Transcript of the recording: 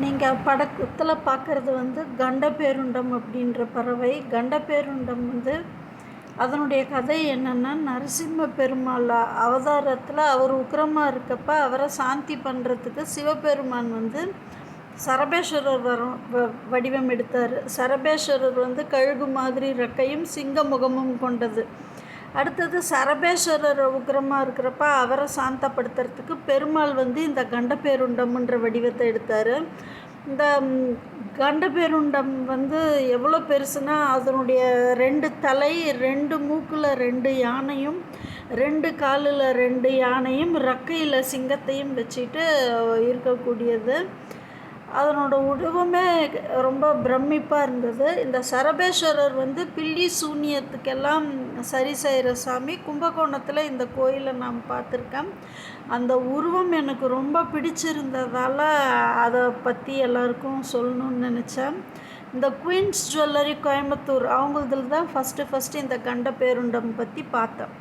நீங்கள் படத்தில் பார்க்குறது வந்து கண்டபேருண்டம் அப்படின்ற பறவை. கண்டபேருண்டம் வந்து அதனுடைய கதை என்னென்னா, நரசிம்ம பெருமாள் அவதாரத்தில் அவர் உக்கிரமாக இருக்கப்போ அவரை சாந்தி பண்ணுறதுக்கு சிவபெருமான் வந்து சரபேஸ்வரர் வடிவம் எடுத்தார். சரபேஸ்வரர் வந்து கழுகு மாதிரி ரெக்கையும் சிங்க முகமும் கொண்டது. அடுத்தது சரபேஸ்வரர் உக்கிரமாக இருக்கிறப்ப அவரை சாந்தப்படுத்துறதுக்கு பெருமாள் வந்து இந்த கண்டபேருண்டம்ன்ற வடிவத்தை எடுத்தார். இந்த கண்டபேருண்டம் வந்து எவ்வளோ பெருசுன்னா, அதனுடைய 2 தலை, 2 மூக்கில் 2 யானையும், 2 காலில் 2 யானையும், ரெக்கையில் சிங்கத்தையும் வச்சுட்டு இருக்கக்கூடியது. அதனோட உருவமே ரொம்ப பிரமிப்பாக இருந்தது. இந்த சரபேஸ்வரர் வந்து பில்லி சூனியத்துக்கெல்லாம் சரி செய்கிற சாமி. கும்பகோணத்தில் இந்த கோயிலை நான் பார்த்துருக்கேன். அந்த உருவம் எனக்கு ரொம்ப பிடிச்சிருந்ததால் அதை பற்றி எல்லாருக்கும் சொல்லணும்னு நினச்சேன். இந்த குயின்ஸ் ஜுவல்லரி கோயம்புத்தூர் அவங்களதில் தான் ஃபஸ்ட்டு இந்த கண்டபேருண்டம் பற்றி பார்த்தேன்.